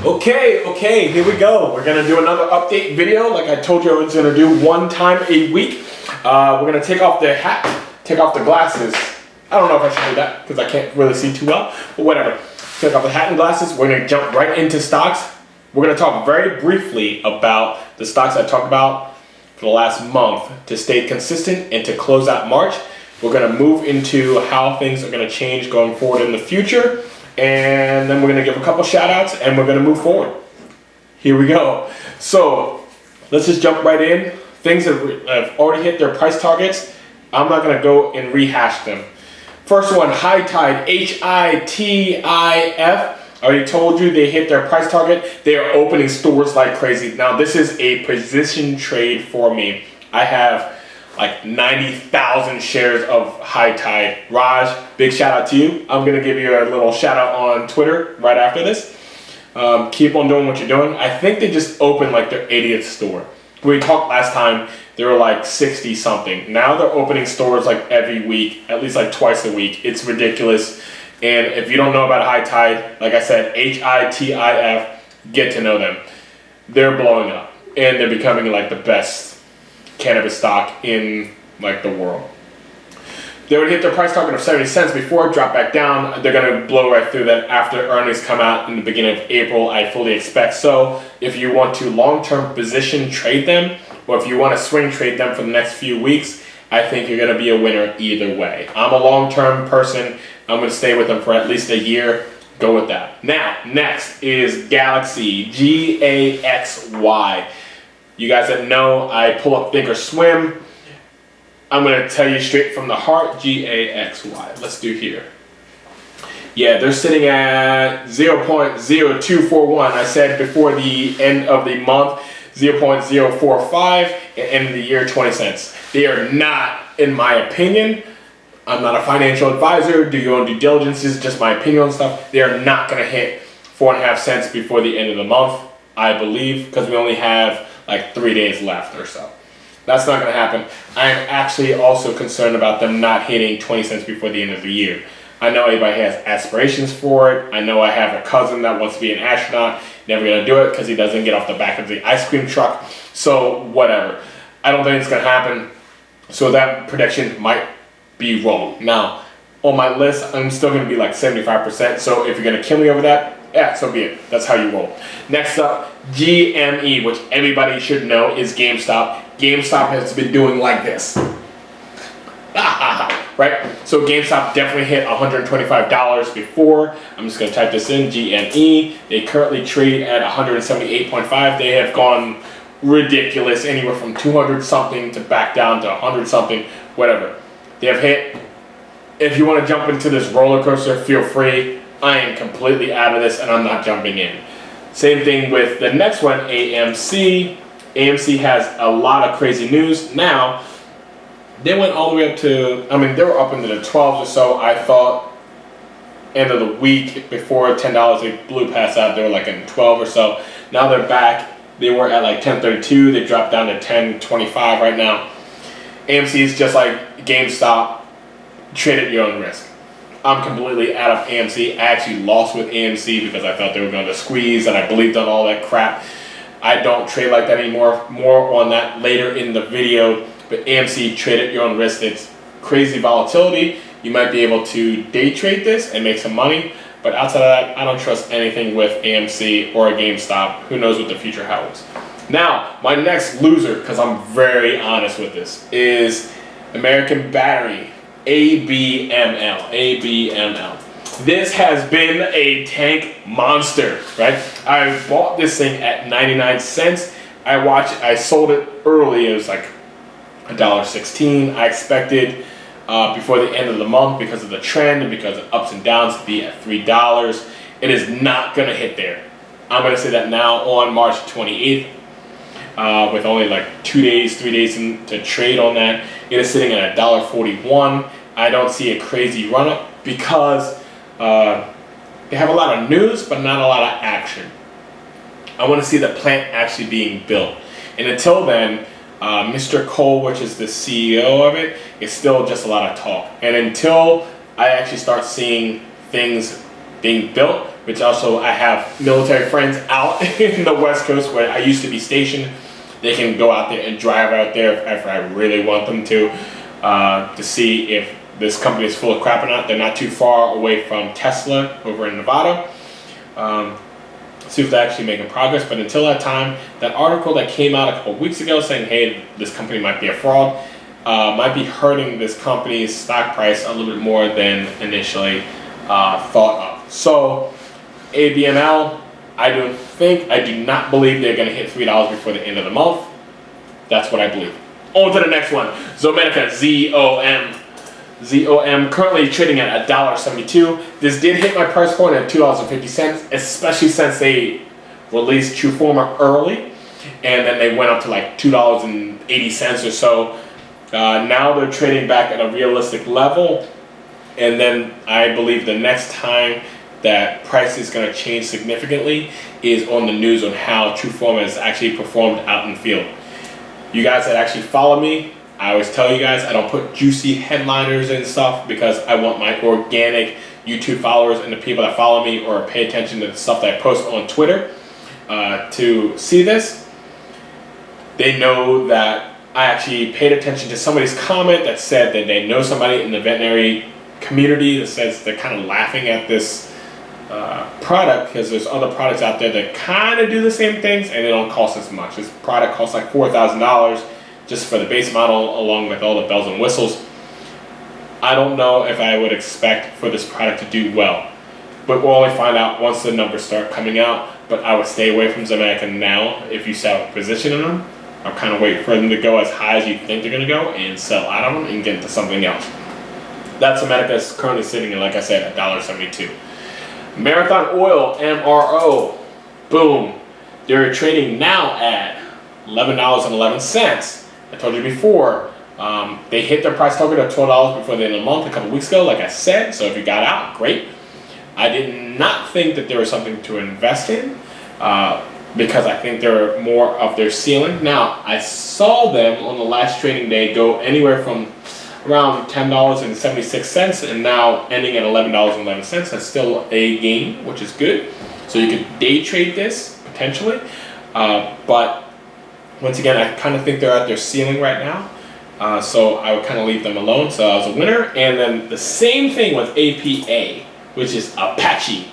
Okay, here we go. We're gonna do another update video. Like I told you I was gonna do one time a week. We're gonna take off the hat, take off the glasses. I don't know if I should do that because I can't really see too well, but whatever. Take off the hat and glasses. We're gonna jump right into stocks. We're gonna talk very briefly about the stocks I talked about for the last month to stay consistent and to close out March. We're gonna move into how things are gonna change going forward in the future. And then we're going to give a couple shout outs and we're going to move forward. Here we go. So let's just jump right in. Things that have already hit their price targets. I'm not going to go and rehash them. First one, High Tide, HITIF. I already told you they hit their price target. They are opening stores like crazy. Now this is a position trade for me. I have like 90,000 shares of High Tide. Raj, big shout out to you. I'm gonna give you a little shout out on Twitter right after this. Keep on doing what you're doing. I think they just opened like their 80th store. We talked last time, they were like 60 something. Now they're opening stores like every week, at least like twice a week. It's ridiculous. And if you don't know about High Tide, like I said, HITIF, get to know them. They're blowing up and they're becoming like the best cannabis stock in like the world. They would hit their price target of 70 cents before it dropped back down. They're going to blow right through that after earnings come out in the beginning of April. I fully expect so. If you want to long-term position trade them, or if you want to swing trade them for the next few weeks, I think you're going to be a winner either way. I'm a long-term person. I'm going to stay with them for at least a year. Go with that. Now, next is Galaxy, GAXY. You guys that know, I pull up Thinkorswim. I'm going to tell you straight from the heart, GAXY. Let's do here. Yeah, they're sitting at 0.0241. I said before the end of the month, 0.045, and end of the year, 20 cents. They are not, in my opinion, I'm not a financial advisor, do your own due diligence, this is just my opinion on stuff. They are not going to hit 4.5 cents before the end of the month, I believe, because we only have like 3 days left or so. That's not going to happen. I am actually also concerned about them not hitting 20 cents before the end of the year. I know everybody has aspirations for it. I know I have a cousin that wants to be an astronaut. Never going to do it because he doesn't get off the back of the ice cream truck. So whatever. I don't think it's going to happen. So that prediction might be wrong. Now, on my list, I'm still going to be like 75%. So if you're going to kill me over that, yeah, so be it. That's how you roll. Next up, GME, which everybody should know is GameStop. GameStop has been doing like this. Right? So GameStop definitely hit $125 before. I'm just going to type this in, GME. They currently trade at 178.5. They have gone ridiculous, anywhere from 200 something to back down to 100 something, whatever. They have hit. If you want to jump into this roller coaster, feel free. I am completely out of this and I'm not jumping in. Same thing with the next one, AMC. AMC has a lot of crazy news. Now, they went all the way up to, they were up into the 12s or so. I thought end of the week before $10, they blew past that. They were like in 12 or so. Now they're back. They were at like 10.32. They dropped down to 10.25 right now. AMC is just like GameStop. Trade at your own risk. I'm completely out of AMC. I actually lost with AMC because I thought they were going to squeeze and I believed on all that crap. I don't trade like that anymore. More on that later in the video. But AMC, trade at your own risk. It's crazy volatility. You might be able to day trade this and make some money. But outside of that, I don't trust anything with AMC or a GameStop. Who knows what the future holds. Now, my next loser, because I'm very honest with this, is American Battery. ABML. This has been a tank monster, right? I bought this thing at 99 cents. I sold it early. It was like $1.16. I expected before the end of the month, because of the trend and because of ups and downs, to be at $3. It is not going to hit there. I'm going to say that now on March 28th. With only like 2 days, 3 days to trade on that. It is sitting at $1.41. I don't see a crazy run up because they have a lot of news but not a lot of action. I want to see the plant actually being built. And until then, Mr. Cole, which is the CEO of it, is still just a lot of talk. And until I actually start seeing things being built, which also I have military friends out in the West Coast where I used to be stationed. They can go out there and drive out there if I really want them to see if this company is full of crap or not. They're not too far away from Tesla over in Nevada. See if they're actually making progress. But until that time, that article that came out a couple weeks ago saying, hey, this company might be a fraud, might be hurting this company's stock price a little bit more than initially thought of. So ABML, I do not believe they're going to hit $3 before the end of the month. That's what I believe. On to the next one. Zomedica, ZOM, currently trading at $1.72. This did hit my price point at $2.50, especially since they released Trueforma early, and then they went up to like $2.80 or so. Now they're trading back at a realistic level, and then I believe the next time that price is going to change significantly is on the news on how Trueforma has actually performed out in the field. You guys that actually follow me, I always tell you guys I don't put juicy headliners and stuff because I want my organic YouTube followers and the people that follow me or pay attention to the stuff that I post on Twitter to see this. They know that I actually paid attention to somebody's comment that said that they know somebody in the veterinary community that says they're kind of laughing at this product because there's other products out there that kind of do the same things and they don't cost as much. This product costs like $4,000 just for the base model along with all the bells and whistles. I don't know if I would expect for this product to do well, but we'll only find out once the numbers start coming out. But I would stay away from Zomedica now if you sell a position in them. I'll kind of wait for them to go as high as you think they're going to go and sell out of them and get into something else. That Zomedica is currently sitting at, like I said, $1.72. Marathon Oil, MRO, boom. They're trading now at $11.11. I told you before, they hit their price target of $12 before the end of the month a couple weeks ago, like I said. So if you got out, great. I did not think that there was something to invest in because I think they're more of their ceiling. Now, I saw them on the last trading day go anywhere from around $10.76 and now ending at $11.11. That's still a gain, which is good. So you could day trade this potentially, but once again, I kind of think they're at their ceiling right now. So I would kind of leave them alone. So I was a winner. And then the same thing with APA, which is Apache.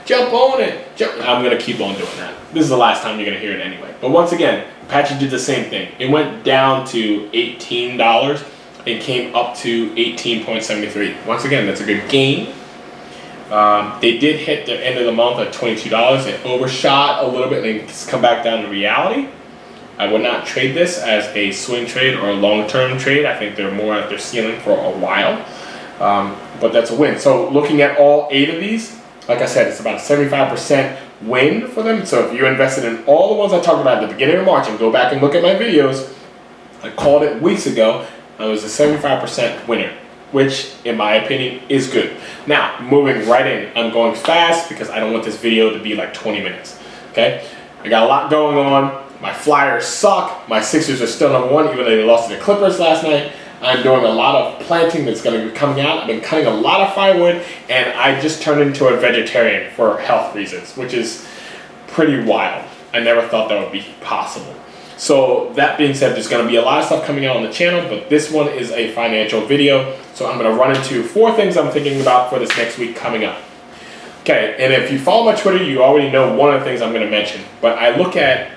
Jump on it. I'm going to keep on doing that. This is the last time you're going to hear it anyway. But once again, Apache did the same thing. It went down to $18. It came up to 18.73. Once again, that's a good gain. They did hit the end of the month at $22. It overshot a little bit and it's come back down to reality. I would not trade this as a swing trade or a long-term trade. I think they're more at their ceiling for a while. But that's a win. So looking at all 8 of these, like I said, it's about a 75% win for them. So if you invested in all the ones I talked about at the beginning of March, and go back and look at my videos, I called it weeks ago, it was a 75% winner, which in my opinion is good. Now, moving right in, I'm going fast because I don't want this video to be like 20 minutes, okay? I got a lot going on. My Flyers suck. My Sixers are still number 1, even though they lost to the Clippers last night. I'm doing a lot of planting that's going to be coming out. I've been cutting a lot of firewood, and I just turned into a vegetarian for health reasons, which is pretty wild. I never thought that would be possible. So that being said, there's going to be a lot of stuff coming out on the channel, but this one is a financial video. So I'm going to run into 4 things I'm thinking about for this next week coming up. Okay, and if you follow my Twitter, you already know one of the things I'm going to mention. But I look at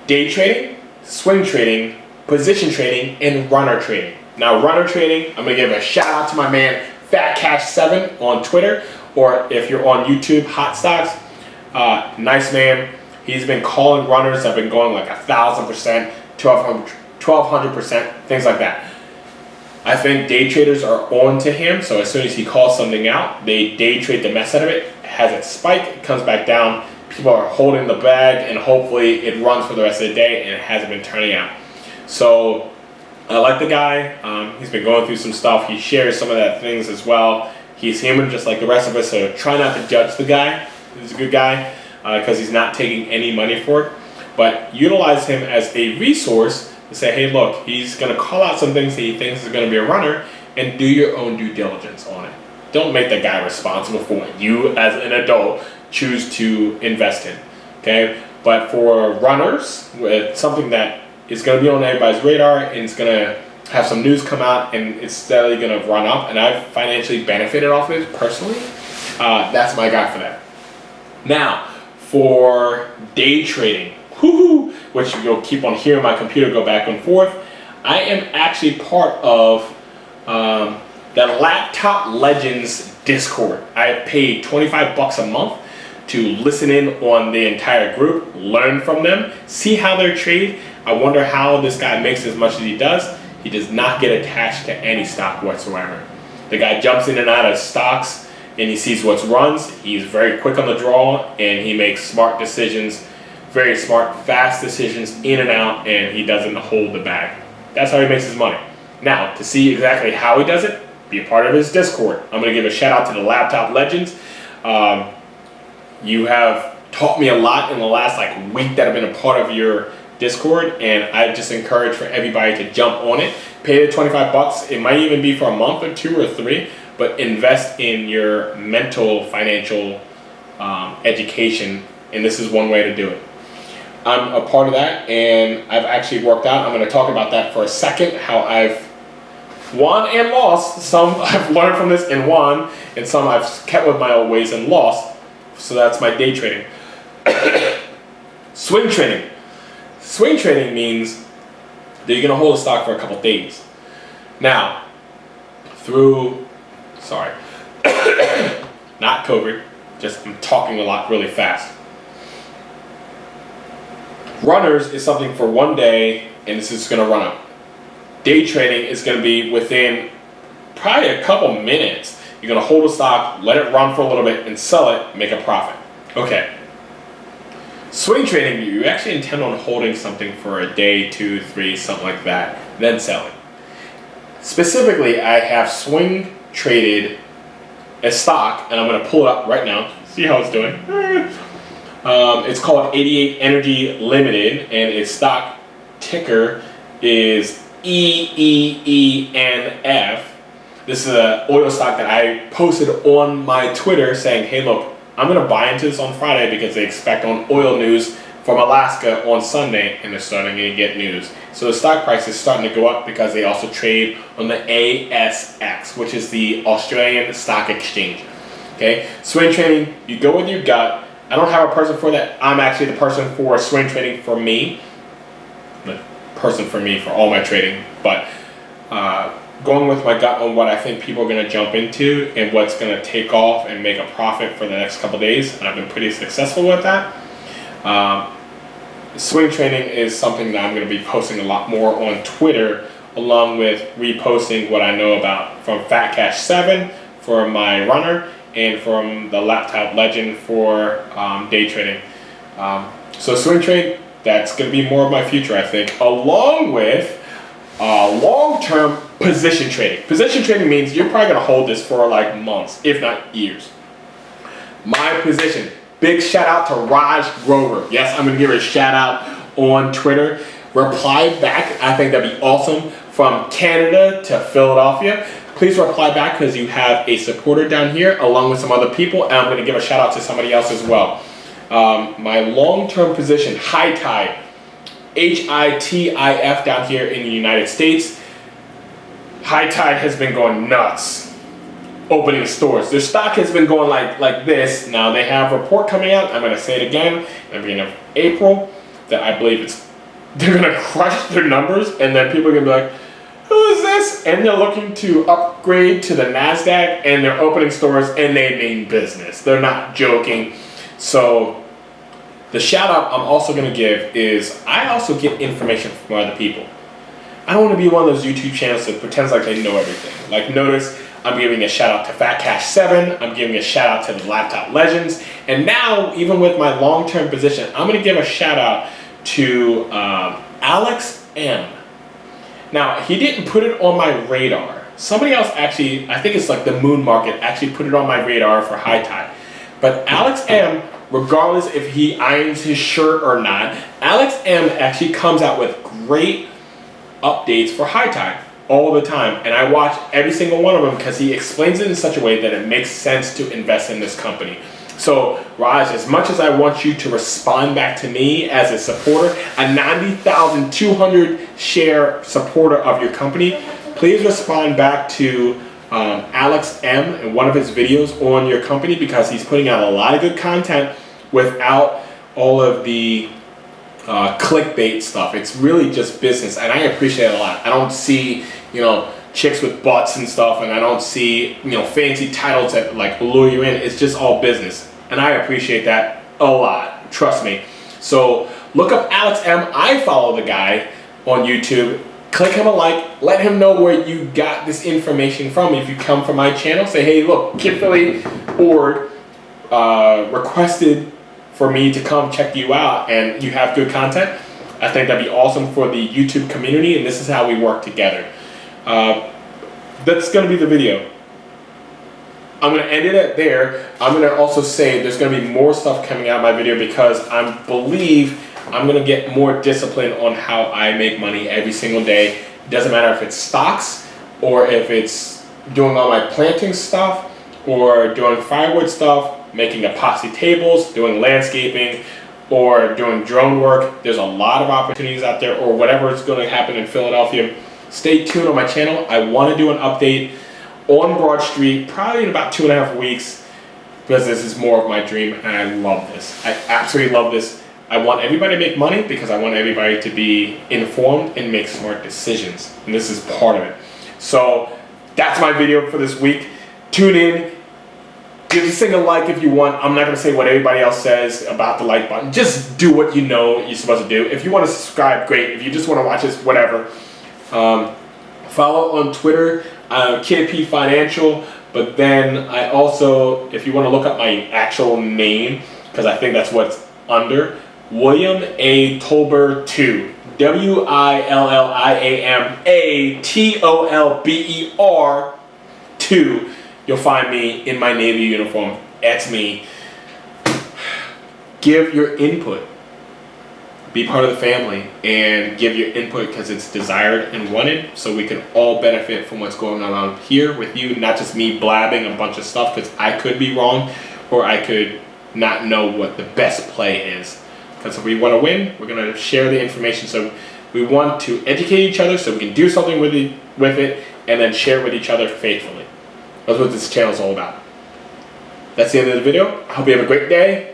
day trading, swing trading, position trading, and runner trading. Now, runner trading, I'm going to give a shout out to my man Fat Cash 7 on Twitter, or if you're on YouTube, Hot Stocks. Nice man. He's been calling runners that have been going like 1,000%, 1,200%, things like that. I think day traders are on to him, so as soon as he calls something out, they day trade the mess out of it, has it spike, it comes back down, people are holding the bag, and hopefully it runs for the rest of the day, and it hasn't been turning out. So I like the guy. He's been going through some stuff. He shares some of that things as well. He's human just like the rest of us, so try not to judge the guy. He's a good guy because he's not taking any money for it. But utilize him as a resource to say, hey, look, he's going to call out some things that he thinks is going to be a runner, and do your own due diligence on it. don't make the guy responsible for what you as an adult choose to invest in. Okay, but for runners, with something that is going to be on everybody's radar and it's going to have some news come out and it's steadily going to run up, and I've financially benefited off it personally, that's my guy for that. Now, for day trading, which you'll keep on hearing my computer go back and forth, I am actually part of the Laptop Legends Discord. I have paid $25 a month to listen in on the entire group, learn from them, see how they trade. I wonder how this guy makes as much as he does. He does not get attached to any stock whatsoever. The guy jumps in and out of stocks and he sees what runs. He's very quick on the draw and he makes smart decisions, very smart, fast decisions in and out, and he doesn't hold the bag. That's how he makes his money. Now, to see exactly how he does it, be a part of his Discord. I'm going to give a shout out to the Laptop Legends. You have taught me a lot in the last week that I've been a part of your Discord, and I just encourage for everybody to jump on it. Pay the $25. It might even be for a month or 2 or 3, but invest in your mental financial education, and this is one way to do it. I'm a part of that, and I've actually worked out. I'm going to talk about that for a second, how I've won and lost. Some I've learned from this and won, and some I've kept with my old ways and lost. So that's my day trading. Swing trading. Swing trading means that you're going to hold a stock for a couple days. Now, not COVID, just I'm talking a lot really fast. Runners is something for one day, and this is going to run up. Day trading is going to be within probably a couple minutes. You're going to hold a stock, let it run for a little bit, and sell it, make a profit. Okay. Swing trading, you actually intend on holding something for a day, 2, 3, something like that, then selling. Specifically, I have swing traded a stock, and I'm going to pull it up right now, see how it's doing. It's called 88 Energy Limited, and its stock ticker is EEENF. This is an oil stock that I posted on my Twitter saying, hey, look, I'm going to buy into this on Friday because they expect on oil news from Alaska on Sunday, and they're starting to get news. So the stock price is starting to go up because they also trade on the ASX, which is the Australian Stock Exchange. Okay, swing trading, you go with your gut. I don't have a person for that. I'm actually the person for swing trading for me. The person for me for all my trading, but going with my gut on what I think people are going to jump into and what's going to take off and make a profit for the next couple days, and I've been pretty successful with that. Swing trading is something that I'm going to be posting a lot more on Twitter, along with reposting what I know about from Fat Cash 7 for my runner and from the Laptop Legend for day trading. So swing trade, that's going to be more of my future, I think, along with long-term position trading. Position trading means you're probably going to hold this for months, if not years. My position, big shout out to Raj Grover. Yes, I'm going to give her a shout out on Twitter. Reply back, I think that'd be awesome. From Canada to Philadelphia. Please reply back because you have a supporter down here along with some other people, and I'm going to give a shout out to somebody else as well. My long-term position, High Tide, HITIF down here in the United States. High Tide has been going nuts opening stores. Their stock has been going like this. Now they have a report coming out, I'm going to say it again, at the beginning of April, that I believe they're going to crush their numbers, and then people are going to be like, who is this? And they're looking to upgrade to the NASDAQ, and they're opening stores, and they mean business. They're not joking. So the shout out I'm also going to give is I also get information from other people. I don't want to be one of those YouTube channels that pretends like they know everything. Like, notice I'm giving a shout out to Fat Cash 7. I'm giving a shout out to the Laptop Legends. And now, even with my long-term position, I'm going to give a shout out to Alex M. Now, he didn't put it on my radar. Somebody else actually, I think it's like the Moon Market, actually put it on my radar for High Tide. But Alex M, regardless if he irons his shirt or not, Alex M actually comes out with great updates for High Tide. all the time, and I watch every single one of them because he explains it in such a way that it makes sense to invest in this company. So Raj, as much as I want you to respond back to me as a supporter, a 90,200 share supporter of your company, please respond back to Alex M in one of his videos on your company, because he's putting out a lot of good content without all of the clickbait stuff. It's really just business, and I appreciate it a lot. I don't see, you know, chicks with butts and stuff, and I don't see, you know, fancy titles that like lure you in. It's just all business, and I appreciate that a lot. Trust me. So look up Alex M. I follow the guy on YouTube. Click him a like. Let him know where you got this information from. If you come from my channel, say, hey, look, Kid Philly Board requested for me to come check you out, and you have good content. I think that'd be awesome for the YouTube community, and this is how we work together. That's going to be the video. I'm going to end it at there. I'm going to also say there's going to be more stuff coming out of my video, because I believe I'm going to get more discipline on how I make money every single day. It doesn't matter if it's stocks, or if it's doing all my planting stuff, or doing firewood stuff, making epoxy tables, doing landscaping, or doing drone work. There's a lot of opportunities out there, or whatever is going to happen in Philadelphia. Stay tuned on my channel. I want to do an update on Broad Street probably in about 2.5 weeks, because this is more of my dream, and I love this. I absolutely love this. I want everybody to make money because I want everybody to be informed and make smart decisions, and this is part of it. So that's my video for this week. Tune in. Give this thing a like if you want. I'm not going to say what everybody else says about the like button. Just do what you know you're supposed to do. If you want to subscribe, great. If you just want to watch this, whatever. Follow on Twitter, Kid P Financial. But then I also, if you want to look up my actual name, because I think that's what's under, William A. Tolber 2. WILLIAMATOLBER 2. You'll find me in my Navy uniform. That's me. Give your input. Be part of the family and give your input, because it's desired and wanted, so we can all benefit from what's going on here with you, not just me blabbing a bunch of stuff, because I could be wrong, or I could not know what the best play is. Because if we want to win, we're going to share the information. So we want to educate each other so we can do something with it, and then share it with each other faithfully. That's what this channel is all about. That's the end of the video. I hope you have a great day.